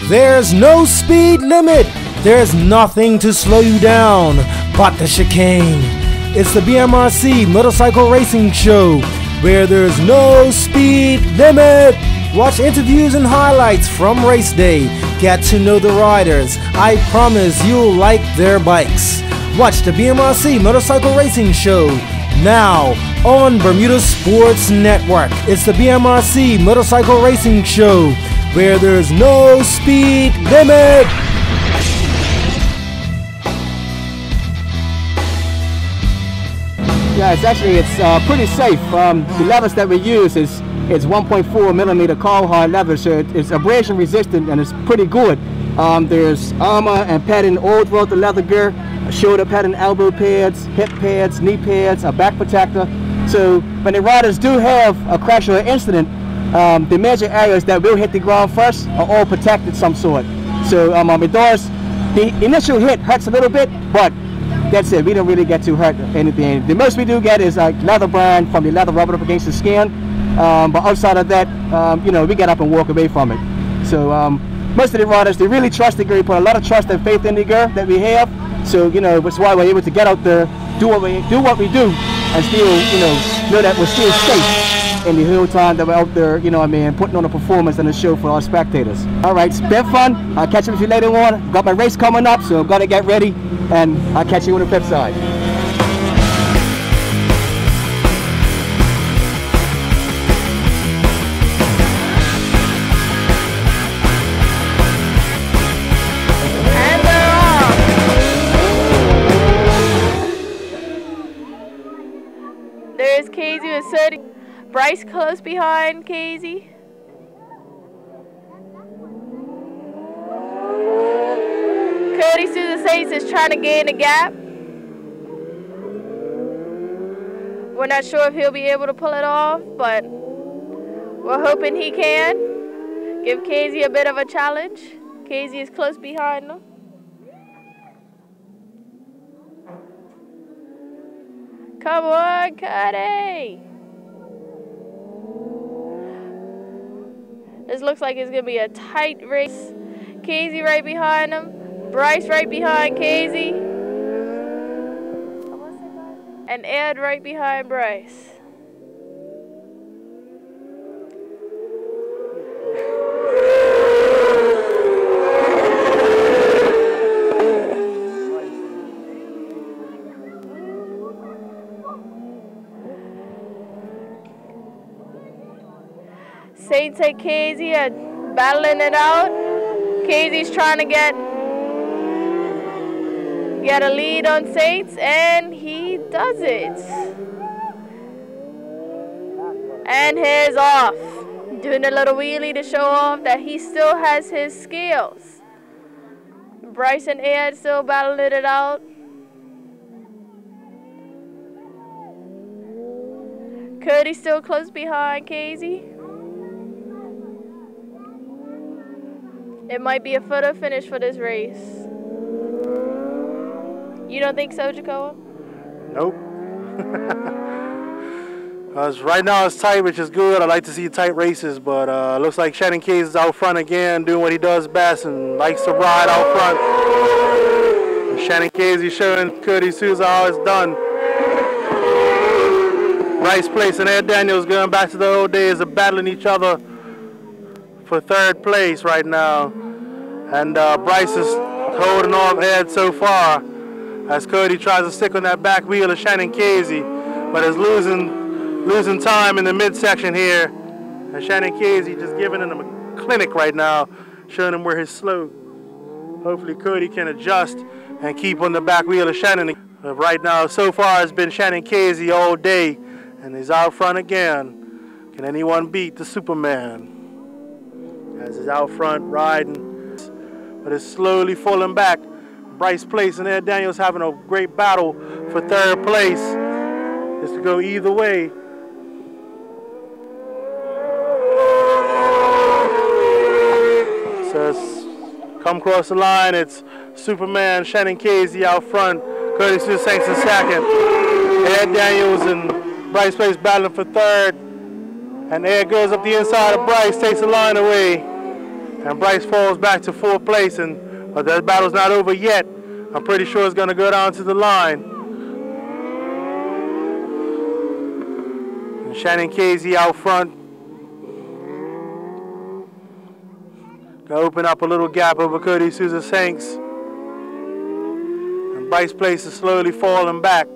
There's no speed limit. There's nothing to slow you down but the chicane. It's the BMRC Motorcycle Racing Show, where there's no speed limit. Watch interviews and highlights from race day. Get to know the riders. I promise you'll like their bikes. Watch the BMRC Motorcycle Racing Show now on Bermuda Sports Network. It's the BMRC Motorcycle Racing Show, where there's no speed limit. Yeah, it's pretty safe. The levers that we use is 1.4 millimeter cold hard leather, so it's abrasion resistant and it's pretty good. There's armor and padding all throughout the leather gear, shoulder padding, elbow pads, hip pads, knee pads, a back protector. So when the riders do have a crash or an incident, the major areas that will hit the ground first are all protected some sort. So it does, the initial hit hurts a little bit, but that's it. We don't really get too hurt or anything. The most we do get is like leather burn from the leather rubbing up against the skin. But outside of that, we get up and walk away from it. So most of the riders, they really trust the gear. We put a lot of trust and faith in the gear that we have. So that's why we're able to get out there, do what we do, and still know that we're still safe in the whole time that we're out there. Putting on a performance and a show for our spectators. All right, it's been fun. I'll catch up with you later on. Got my race coming up, so I've got to get ready, and I'll catch you on the flip side. There's Casey with 30. Bryce close behind Casey. Cody through the Saints is trying to gain a gap. We're not sure if he'll be able to pull it off, but we're hoping he can. Give Casey a bit of a challenge. Casey is close behind him. Come on, Cody! This looks like it's going to be a tight race. Casey right behind him. Bryce right behind Casey. And Ed right behind Bryce. Saints and Casey are battling it out. Casey's trying to get a lead on Saints, and he does it. And he's off. Doing a little wheelie to show off that he still has his skills. Bryce and Ed still battling it out. Cody still close behind Casey. It might be a photo finish for this race. You don't think so, Jacoa? Nope. Right now it's tight, which is good. I like to see tight races, but looks like Shannon Case is out front again, doing what he does best and likes to ride out front. And Shannon Case is showing Cody Souza how it's done. Bryce Place and Ed Daniels going back to the old days of battling each other for third place right now, and Bryce is holding off Ed so far as Cody tries to stick on that back wheel of Shannon Casey, but is losing time in the midsection here, and Shannon Casey just giving him a clinic right now, showing him where he's slow. Hopefully Cody can adjust and keep on the back wheel of Shannon. But right now, so far, it's been Shannon Casey all day, and he's out front again. Can anyone beat the Superman? As he's out front riding, but is slowly falling back. Bryce Place and Ed Daniels having a great battle for third place. It's to go either way. So it's come across the line. It's Superman, Shannon Casey out front, Cody Souza in second, Ed Daniels and Bryce Place battling for third. And Ed goes up the inside of Bryce, takes the line away. and Bryce falls back to 4th place, but that battle's not over yet. I'm pretty sure it's going to go down to the line. And Shannon Casey out front. Going to open up a little gap over Cody Souza Sanks. And Bryce Place is slowly falling back.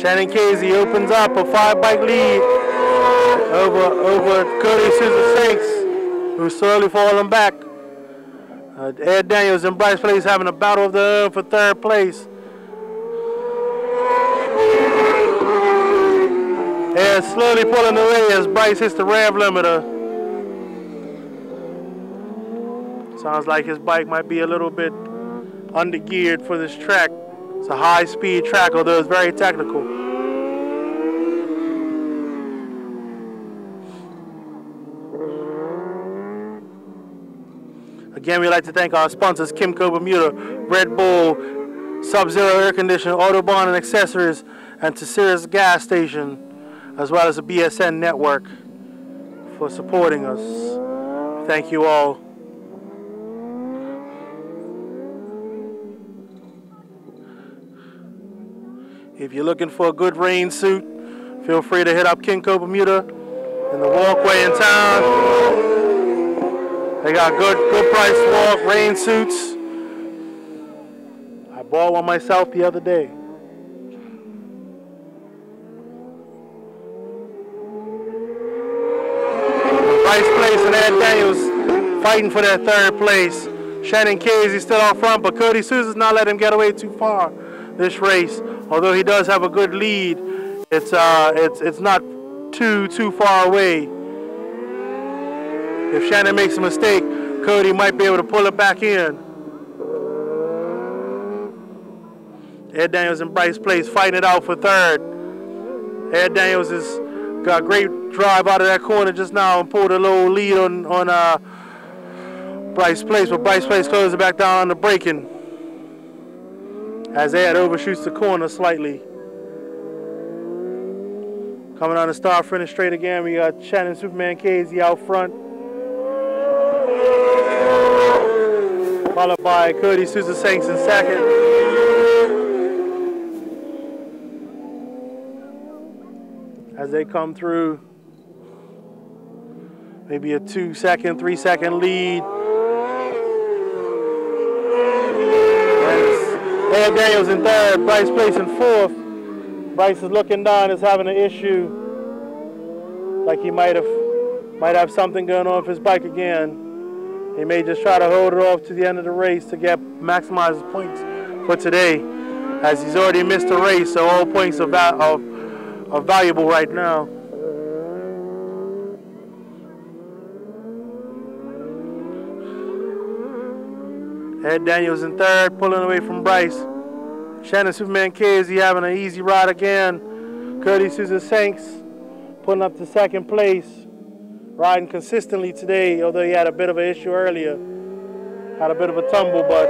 Shannon Casey opens up a 5-bike lead over Cody Souza Sanks, who's slowly falling back. Ed Daniels and Bryce Place having a battle of their own for 3rd place. Ed slowly pulling away as Bryce hits the rev limiter. Sounds like his bike might be a little bit under-geared for this track. It's a high-speed track, although it's very technical. Again, we'd like to thank our sponsors, Kimco Bermuda, Red Bull, Sub-Zero Air Conditioning, Autobahn and Accessories, and Tessera's Gas Station, as well as the BSN Network for supporting us. Thank you all. If you're looking for a good rain suit, feel free to hit up Kimco Bermuda in the walkway in town. They got good price walk rain suits. I bought one myself the other day. Bryce Place and Ed Daniels fighting for their 3rd place. Shannon Casey still out front, but Cody Souza's not letting him get away too far this race. Although he does have a good lead, it's not too far away. If Shannon makes a mistake, Cody might be able to pull it back in. Ed Daniels and Bryce Place fighting it out for 3rd. Ed Daniels has got a great drive out of that corner just now and pulled a little lead on Bryce Place, but Bryce Place closes it back down on the braking as Ed overshoots the corner slightly. Coming on the start finish straight again, we got Shannon Superman Casey out front, followed by Cody Souza Sanks in 2nd. As they come through, maybe a 2-second, 3-second lead. Ed Daniels in 3rd, Bryce Place in 4th. Bryce is looking down, is having an issue, like he might have something going on with his bike again. He may just try to hold it off to the end of the race to maximize his points for today, as he's already missed a race, so all points are valuable right now. Ed Daniels in 3rd, pulling away from Bryce. Shannon Superman Casey having an easy ride again. Cody Souza Sanks pulling up to 2nd place. Riding consistently today, although he had a bit of an issue earlier. Had a bit of a tumble, but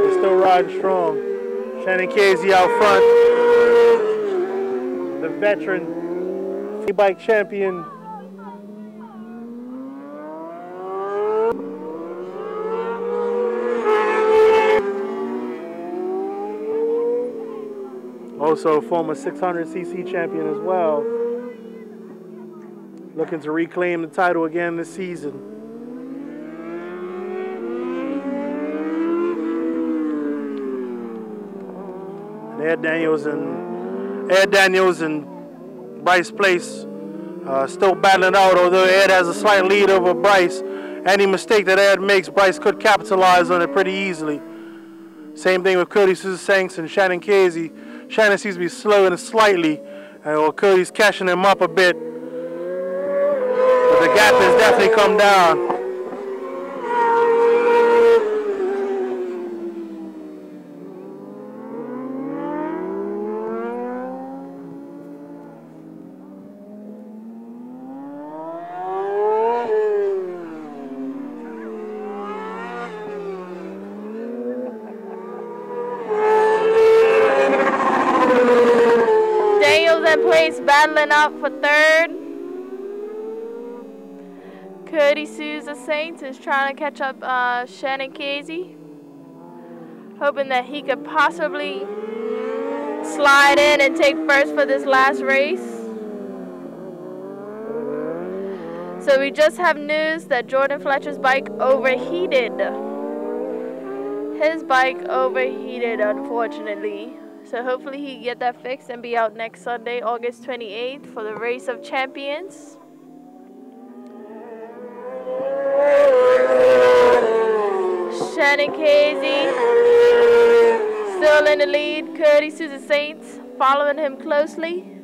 he's still riding strong. Shannon Casey out front. The veteran bike champion. Also a former 600cc champion as well. Looking to reclaim the title again this season. And Ed Daniels and Bryce Place still battling out, although Ed has a slight lead over Bryce. Any mistake that Ed makes, Bryce could capitalize on it pretty easily. Same thing with Cody Souza Sanks and Shannon Casey. Shannon seems to be slowing slightly, while Cody's catching him up a bit. But the gap has definitely come down. race, battling up for third. Cody Souza Saints is trying to catch up Shannon Casey, hoping that he could possibly slide in and take first for this last race. So we just have news that Jordan Fletcher's bike overheated. His bike overheated, unfortunately. So hopefully he can get that fixed and be out next Sunday, August 28th for the Race of Champions. Shannon Casey still in the lead. Cody Souza Saints following him closely,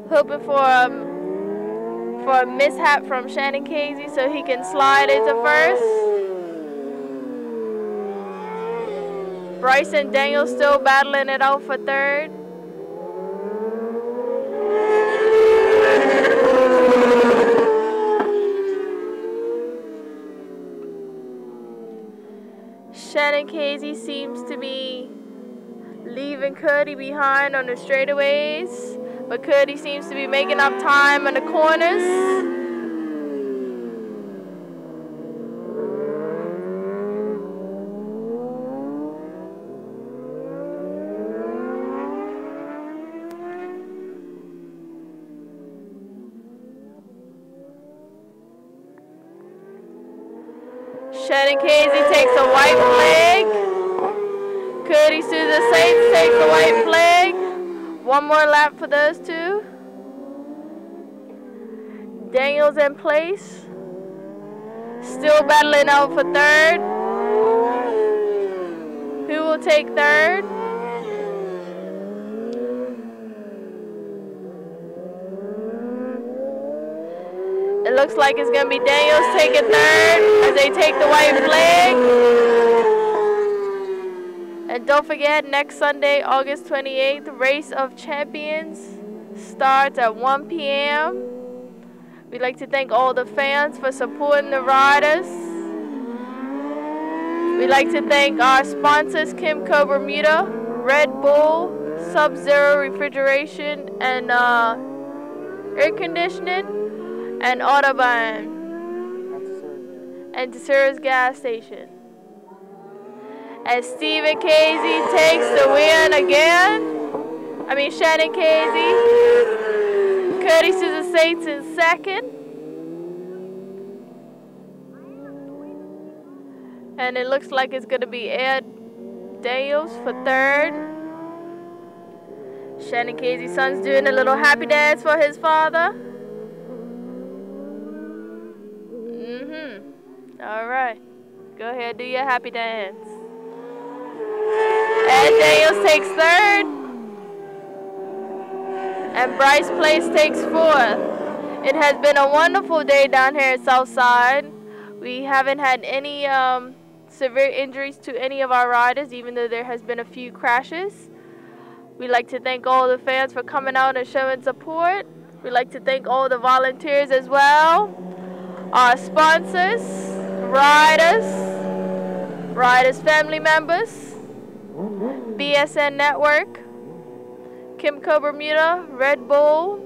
hoping for a mishap from Shannon Casey so he can slide into first. Bryson Daniels still battling it out for third. Shannon Casey seems to be leaving Cody behind on the straightaways, but Cody seems to be making up time on the corners. Shannon Casey takes a white flag. Cody Souza Saints takes a white flag. One more lap for those two. Daniels in place. Still battling out for third. Who will take third? It looks like it's going to be Daniels taking third as they take the white flag. And don't forget, next Sunday, August 28th, Race of Champions starts at 1 p.m. We'd like to thank all the fans for supporting the riders. We'd like to thank our sponsors, Kimco Bermuda, Red Bull, Sub-Zero Refrigeration and Air Conditioning, and Autobahn, and Tesura's gas station. As Stephen Casey takes the win again. Shannon Casey. Cody Souza Saints in second. And it looks like it's going to be Ed Daniels for third. Shannon Casey's son's doing a little happy dance for his father. All right. Go ahead, do your happy dance. Ed Daniels takes third. And Bryce Place takes fourth. It has been a wonderful day down here at Southside. We haven't had any severe injuries to any of our riders, even though there has been a few crashes. We'd like to thank all the fans for coming out and showing support. We'd like to thank all the volunteers as well. Our sponsors, riders family members, BSN Network, Kimco Bermuda, Red Bull,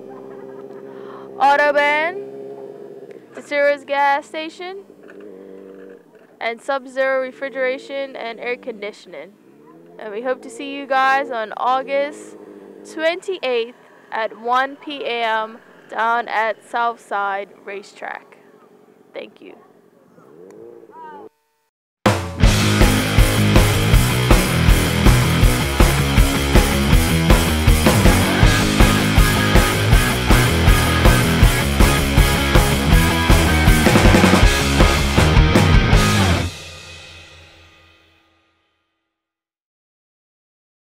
Autobahn, Tesura's gas station, and Sub-Zero Refrigeration and Air Conditioning. And we hope to see you guys on August 28th at 1 p.m. down at Southside Racetrack. Thank you.